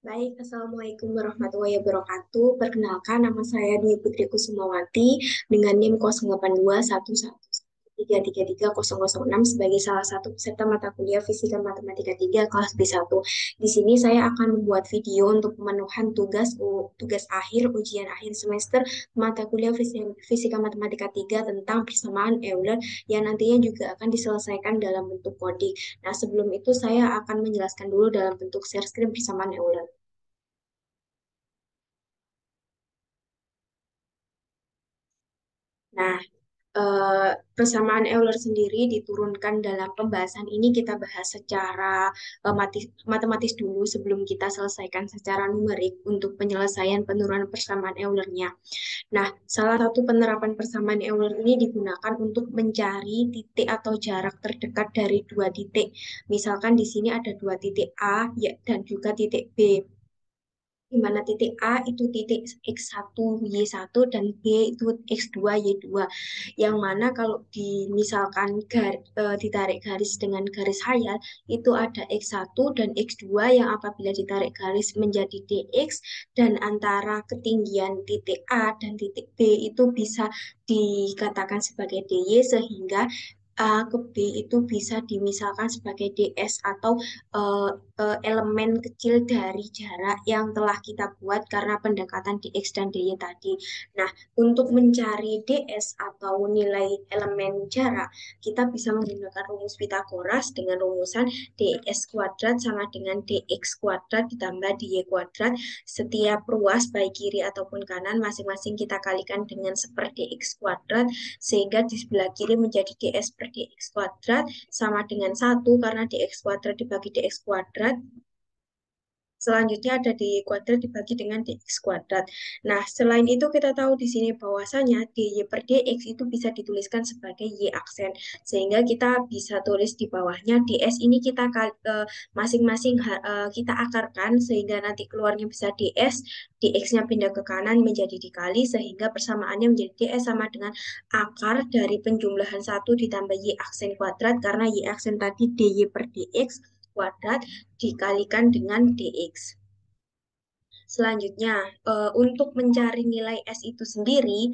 Baik, Assalamualaikum warahmatullahi wabarakatuh. Perkenalkan, nama saya Dwi Putri Kusumawati dengan NIM 082111333006 sebagai salah satu peserta mata kuliah Fisika Matematika 3 kelas B1. Di sini saya akan membuat video untuk pemenuhan tugas akhir ujian akhir semester mata kuliah Fisika Matematika 3 tentang persamaan Euler yang nantinya juga akan diselesaikan dalam bentuk coding. Nah, sebelum itu saya akan menjelaskan dulu dalam bentuk share screen persamaan Euler. Nah, persamaan Euler sendiri diturunkan dalam pembahasan ini kita bahas secara matematis dulu sebelum kita selesaikan secara numerik untuk penyelesaian penurunan persamaan Eulernya. Nah, salah satu penerapan persamaan Euler ini digunakan untuk mencari titik atau jarak terdekat dari dua titik. Misalkan di sini ada dua titik A ya, dan juga titik B di mana titik A itu titik X1, Y1 dan B itu X2, Y2. Yang mana kalau misalkan ditarik garis dengan garis hayal itu ada X1 dan X2 yang apabila ditarik garis menjadi DX dan antara ketinggian titik A dan titik B itu bisa dikatakan sebagai DY sehingga A ke B itu bisa dimisalkan sebagai DS atau eh, elemen kecil dari jarak yang telah kita buat karena pendekatan dx dan dy tadi. Nah, untuk mencari ds atau nilai elemen jarak, kita bisa menggunakan rumus Pitagoras dengan rumusan ds kuadrat sama dengan dx kuadrat ditambah dy kuadrat. Setiap ruas baik kiri ataupun kanan masing-masing kita kalikan dengan seper dx kuadrat sehingga di sebelah kiri menjadi ds per dx kuadrat sama dengan satu karena dx kuadrat dibagi dx kuadrat. Selanjutnya ada dy kuadrat dibagi dengan dx kuadrat. Nah, selain itu kita tahu di sini bahwasanya dy per dx itu bisa dituliskan sebagai y aksen. Sehingga kita bisa tulis di bawahnya ds ini kita masing-masing kita akarkan sehingga nanti keluarnya bisa ds, dx-nya pindah ke kanan menjadi dikali sehingga persamaannya menjadi ds sama dengan akar dari penjumlahan satu ditambah y aksen kuadrat karena y aksen tadi dy per dx kuadrat dikalikan dengan dx. Selanjutnya, untuk mencari nilai S itu sendiri,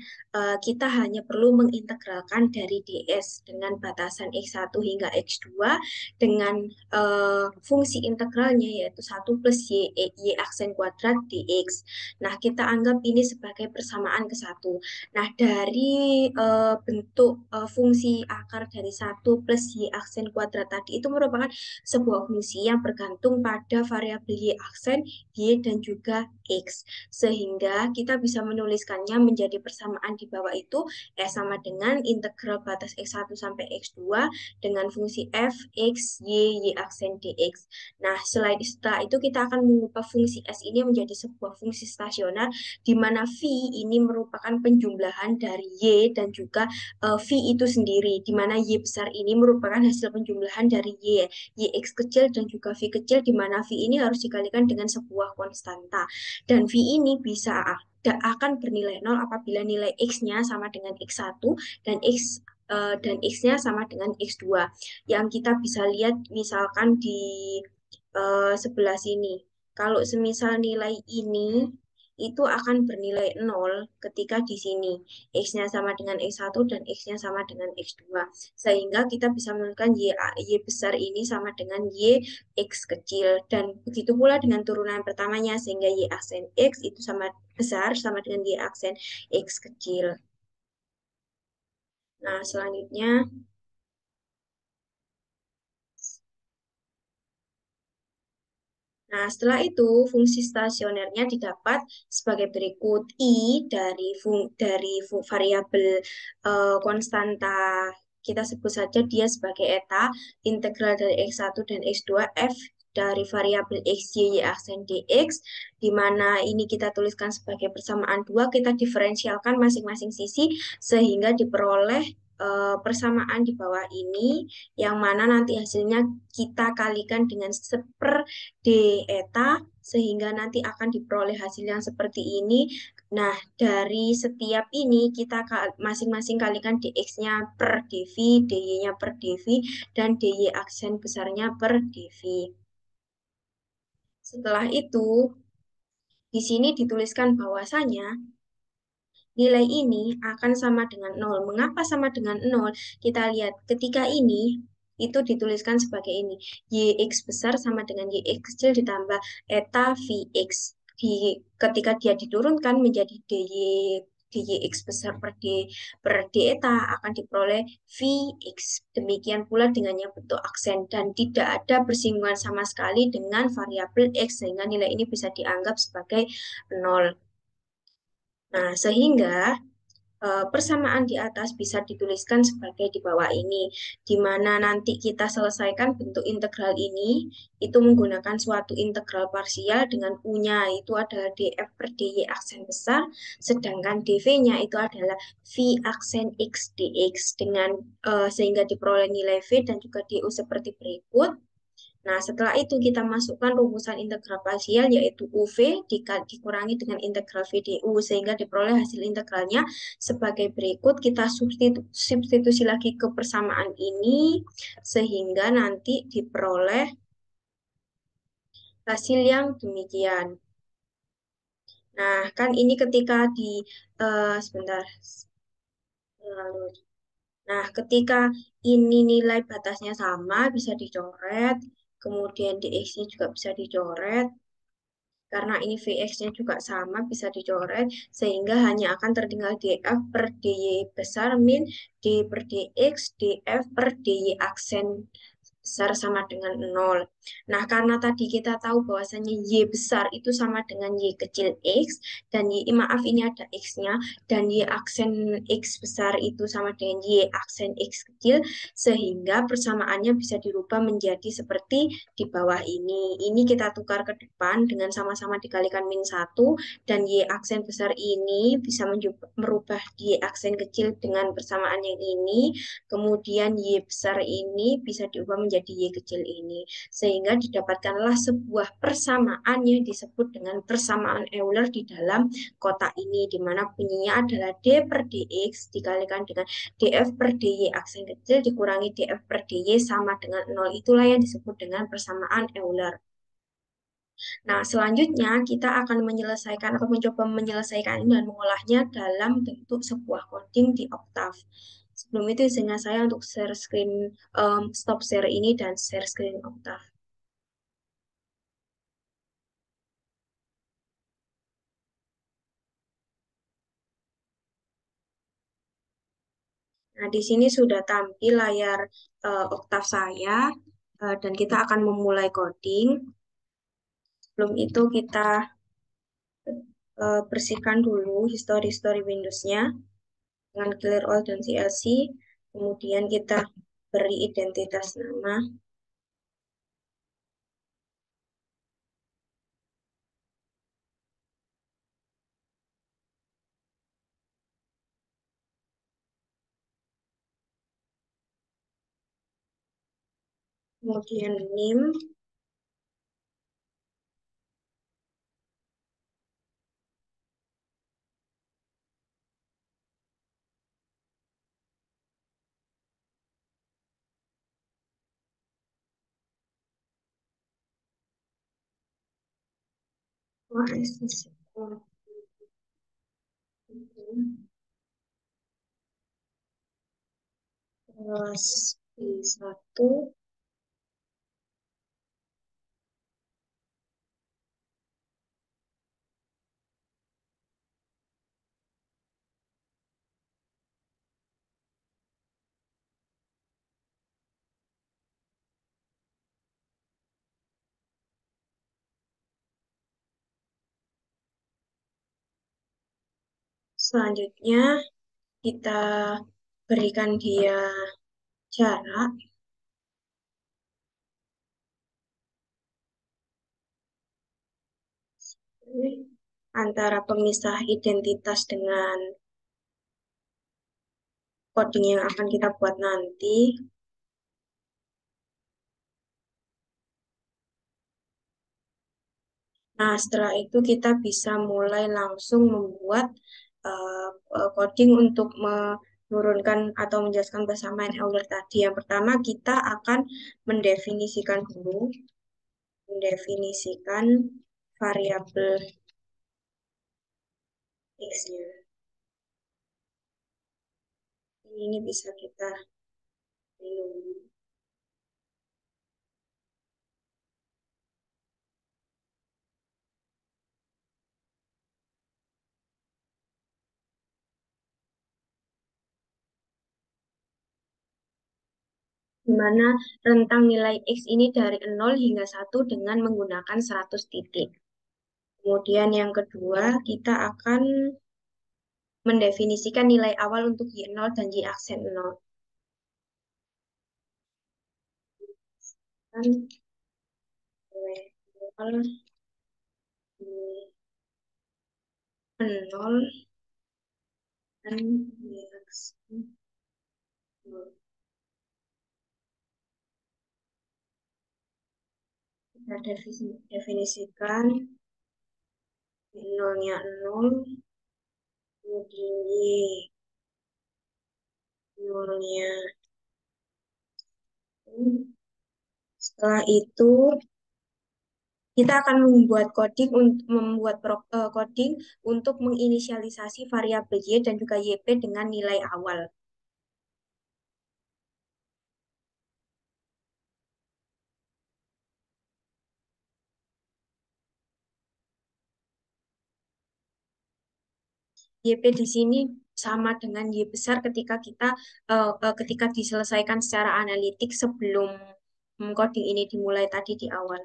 kita hanya perlu mengintegralkan dari ds dengan batasan X1 hingga X2 dengan fungsi integralnya yaitu satu plus y aksen kuadrat dx. Nah, kita anggap ini sebagai persamaan ke satu. Nah, dari bentuk fungsi akar dari satu plus y aksen kuadrat tadi itu merupakan sebuah fungsi yang bergantung pada variabel y aksen Y dan juga X. Sehingga kita bisa menuliskannya menjadi persamaan di bawah itu S sama dengan integral batas X1 sampai X2 dengan fungsi f, X, Y aksen dx. Nah, setelah itu kita akan mengubah fungsi S ini menjadi sebuah fungsi stasioner di mana V ini merupakan penjumlahan dari Y dan juga V itu sendiri, di mana Y besar ini merupakan hasil penjumlahan dari Yx kecil dan juga V kecil, di mana V ini harus dikalikan dengan sebuah konstanta. Dan V ini akan bernilai nol apabila nilai X-nya sama dengan X1 dan X-nya sama dengan X2. Yang kita bisa lihat misalkan di sebelah sini. Kalau semisal nilai ini itu akan bernilai nol ketika di sini X-nya sama dengan X1 dan X-nya sama dengan X2. Sehingga kita bisa menemukan Y besar ini sama dengan Y X kecil. Dan begitu pula dengan turunan pertamanya sehingga Y aksen X itu sama besar sama dengan Y aksen X kecil. Nah, selanjutnya Nah, setelah itu fungsi stasionernya didapat sebagai berikut. I dari variabel konstanta kita sebut saja dia sebagai eta, integral dari X1 dan X2, F dari variabel X, Y aksen dx, di mana ini kita tuliskan sebagai persamaan dua, kita diferensialkan masing-masing sisi sehingga diperoleh persamaan di bawah ini yang mana nanti hasilnya kita kalikan dengan seper d eta sehingga nanti akan diperoleh hasil yang seperti ini. Nah, dari setiap ini kita masing-masing kalikan dx-nya per dv, dy-nya per dv, dan dy aksen besarnya per dv. Setelah itu, di sini dituliskan bahwasanya nilai ini akan sama dengan nol. Mengapa sama dengan nol? Kita lihat ketika ini itu dituliskan sebagai ini. YX besar sama dengan YX kecil ditambah eta VX. Ketika dia diturunkan menjadi DYX besar per D eta akan diperoleh VX. Demikian pula dengan yang bentuk aksen dan tidak ada bersinggungan sama sekali dengan variabel X sehingga nilai ini bisa dianggap sebagai nol. Nah, sehingga persamaan di atas bisa dituliskan sebagai di bawah ini, di mana nanti kita selesaikan bentuk integral ini, itu menggunakan suatu integral parsial dengan U-nya, itu adalah df per dy aksen besar, sedangkan dv-nya itu adalah v aksen x dx, sehingga diperoleh nilai v dan juga du seperti berikut. Nah, setelah itu kita masukkan rumusan integral parsial yaitu UV dikurangi dengan integral VDU sehingga diperoleh hasil integralnya sebagai berikut. Kita substitusi lagi ke persamaan ini sehingga nanti diperoleh hasil yang demikian. Nah, kan ini ketika sebentar. Lalu, nah, ketika ini nilai batasnya sama bisa dicoret, kemudian dx-nya juga bisa dicoret. Karena ini Vx-nya juga sama, bisa dicoret, sehingga hanya akan tertinggal df per dy besar min d per dx, df per dy aksen besar sama dengan nol. Nah, karena tadi kita tahu bahwasannya Y besar itu sama dengan Y kecil X, dan maaf ini ada X-nya, dan Y aksen X besar itu sama dengan Y aksen X kecil, sehingga persamaannya bisa dirubah menjadi seperti di bawah ini. Ini kita tukar ke depan dengan sama-sama dikalikan min satu, dan Y aksen besar ini bisa merubah Y aksen kecil dengan persamaan yang ini, kemudian Y besar ini bisa diubah menjadi Y kecil ini. Sehingga didapatkanlah sebuah persamaan yang disebut dengan persamaan Euler di dalam kotak ini, di mana bunyinya adalah D per dx dikalikan dengan df per dy aksen kecil dikurangi df per dy sama dengan 0. Itulah yang disebut dengan persamaan Euler. Nah, selanjutnya kita akan menyelesaikan atau mencoba menyelesaikan ini dan mengolahnya dalam bentuk sebuah coding di Octave. Sebelum itu izinkan saya untuk share screen, stop share ini dan share screen Octave. Nah, di sini sudah tampil layar Octave saya, dan kita akan memulai coding. Sebelum itu kita bersihkan dulu history Windows-nya dengan clear all dan CLC. Kemudian kita beri identitas nama. Kemudian name. Terus P1. Selanjutnya kita berikan dia jarak antara pemisah identitas dengan coding yang akan kita buat nanti. Nah, setelah itu kita bisa mulai langsung membuat coding untuk menurunkan atau menjelaskan persamaan Euler tadi. Yang pertama, kita akan mendefinisikan dulu mendefinisikan variabel X-nya. Ini bisa kita minum. Di mana rentang nilai X ini dari 0 hingga 1 dengan menggunakan 100 titik. Kemudian yang kedua, kita akan mendefinisikan nilai awal untuk Y0 dan Y aksen 0. Kan nilai awal Y0 dan Y aksen 0. Kita definisikan Y0-nya 0, kemudian Y0-nya. Setelah itu kita akan membuat coding untuk menginisialisasi variabel Y dan juga YP dengan nilai awal. YP di sini sama dengan Y besar ketika diselesaikan secara analitik sebelum coding ini dimulai tadi di awal.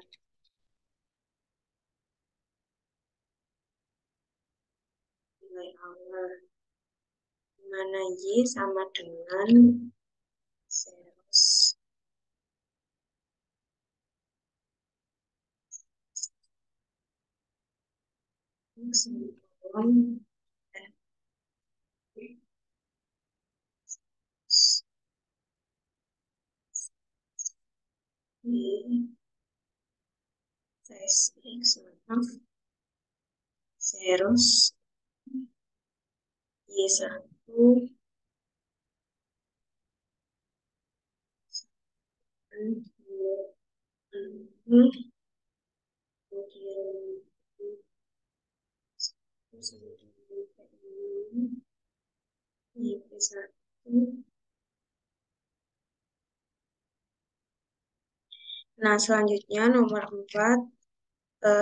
Nilai awal di mana Y sama dengan zeros semikolon Y size X, maaf, zeros Y1 kemudian IP1. Nah, selanjutnya nomor 4,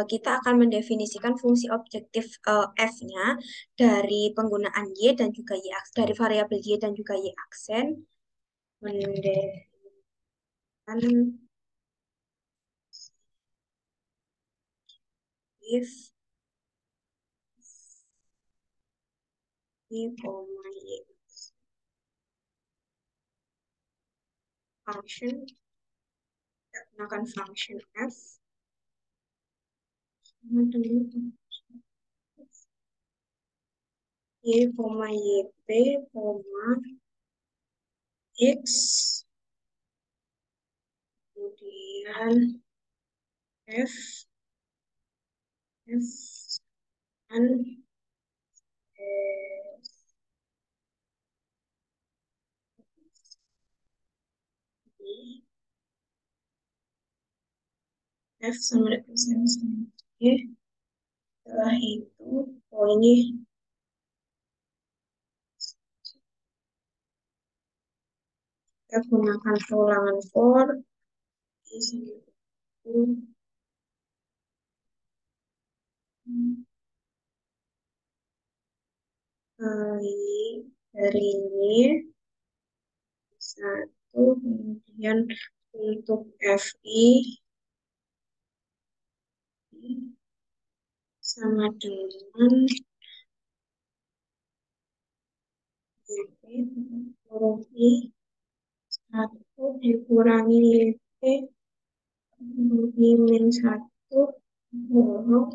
kita akan mendefinisikan fungsi objektif F-nya dari penggunaan Y dan juga Y aksen, dari variabel Y dan juga Y aksen. Mendefinisikan if Y, Y function, kita gunakan function F. Y, YP, X, kemudian F, F, dan Y, F sama dengan sama. Oke, setelah itu, oh ini kita gunakan pengulangan for, Y sama itu, Y dari Y, satu, kemudian untuk FI sama dengan YP huruf I satu dikurangi YP huruf I min satu huruf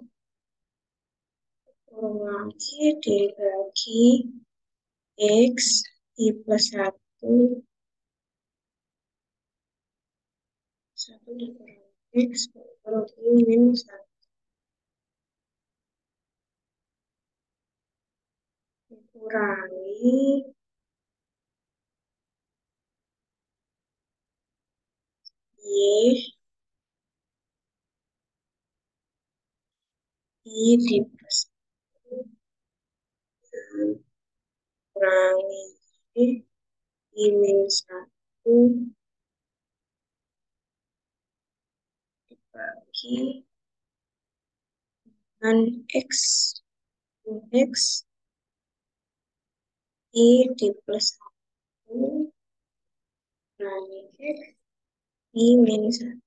kurang lagi dibagi X I plus satu, satu dikurangi X huruf I min satu dikurangi Y di plus kurangi I minus 1 dibagi dengan X. X di plus 1 kurangi X I minus 1.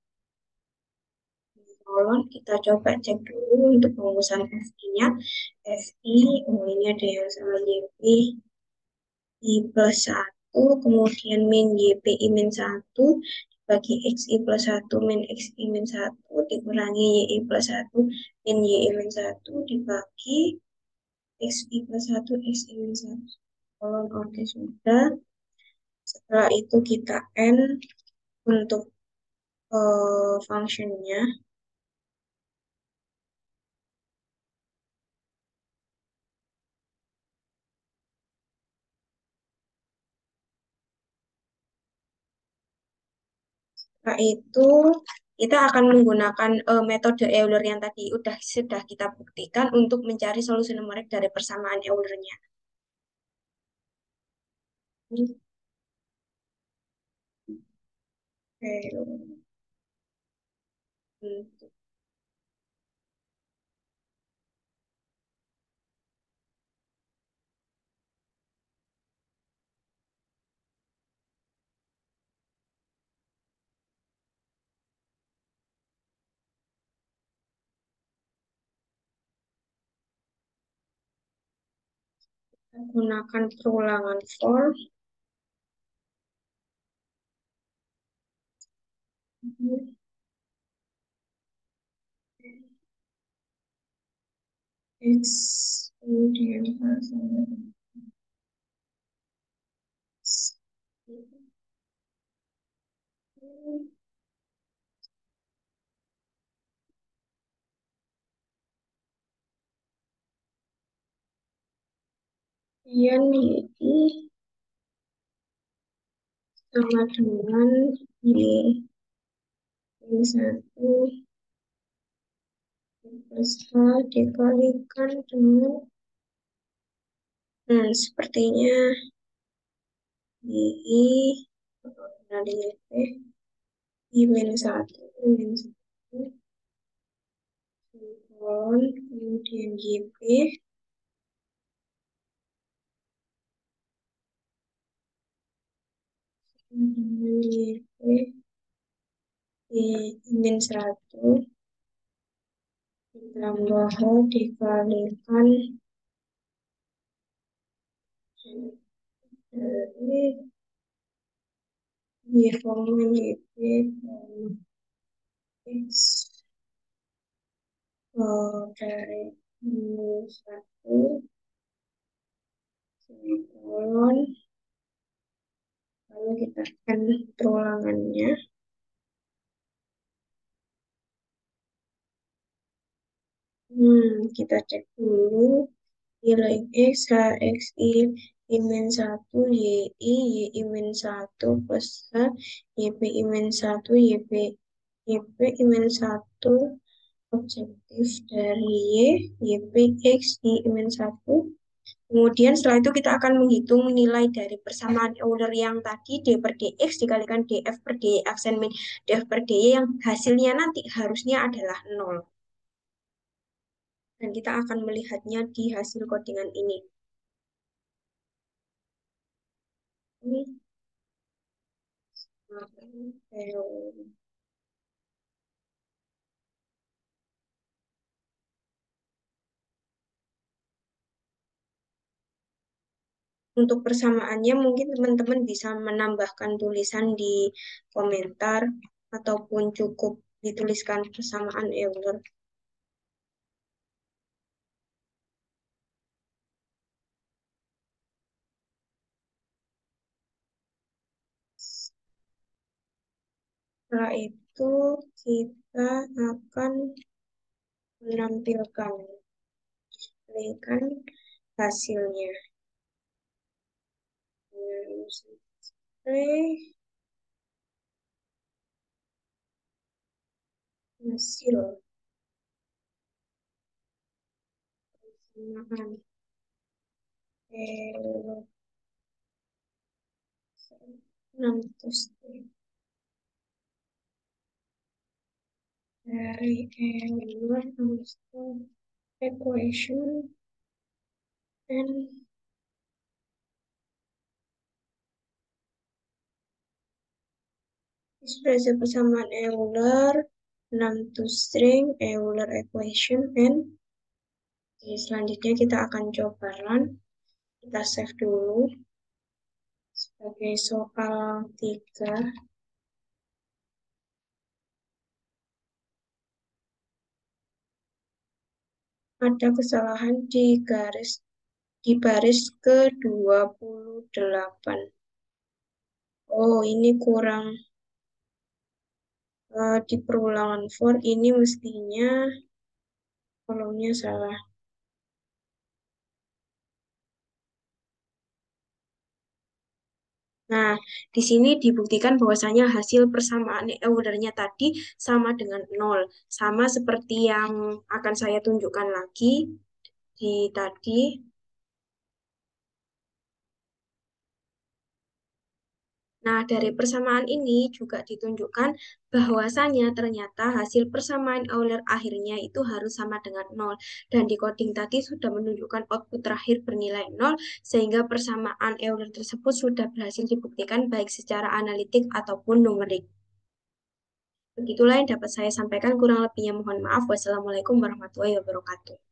Tolong kita coba cek dulu untuk perumusan FI-nya. FI, oh ini ada yang sama YP, I plus 1, kemudian min YP I min 1, dibagi XI plus 1, min XI min 1, dikurangi YI plus 1, min YI min 1, dibagi XI plus 1, XI min 1. Tolong oke sudah. Setelah itu kita N untuk fungsinya. Setelah itu kita akan menggunakan metode Euler yang tadi sudah kita buktikan untuk mencari solusi numerik dari persamaan Eulernya. Oke, untuk gunakan perulangan for X kemudian kemudian Y sama dengan Y min 1 plus H dikalikan dengan sepertinya Y dari YP I min 1 I min 1 kemudian YP kemudian YP I min 1 ditambah dikalikan dari Y formulen YP X dari minus 1 semikolon lalu kita akan perulangannya. Kita cek dulu nilai X, HXI, I min 1, YI, YI min 1 plus H, YP I min 1, YP I min 1, objektif dari YP X, I min 1. Kemudian setelah itu kita akan menghitung nilai dari persamaan Euler yang tadi D per DX dikalikan DF per DY aksen min DF per DY yang hasilnya nanti harusnya adalah 0. Dan kita akan melihatnya di hasil codingan ini. Ini untuk persamaannya mungkin teman-teman bisa menambahkan tulisan di komentar ataupun cukup dituliskan persamaan Euler. Setelah itu kita akan menampilkan hasilnya. Display hasil persamaan Euler 6 dari Euler equation and ekspresi persamaan Euler 6 to string Euler equation and oke, selanjutnya kita akan coba run. Kita save dulu sebagai soal 3. Ada kesalahan di baris ke-28. Oh, ini kurang di perulangan for ini mestinya kolomnya salah. Nah, di sini dibuktikan bahwasanya hasil persamaan Eulernya tadi sama dengan nol, sama seperti yang akan saya tunjukkan lagi di tadi. Nah, dari persamaan ini juga ditunjukkan bahwasanya ternyata hasil persamaan Euler akhirnya itu harus sama dengan nol. Dan di coding tadi sudah menunjukkan output terakhir bernilai nol, sehingga persamaan Euler tersebut sudah berhasil dibuktikan baik secara analitik ataupun numerik. Begitulah yang dapat saya sampaikan, kurang lebihnya mohon maaf. Wassalamualaikum warahmatullahi wabarakatuh.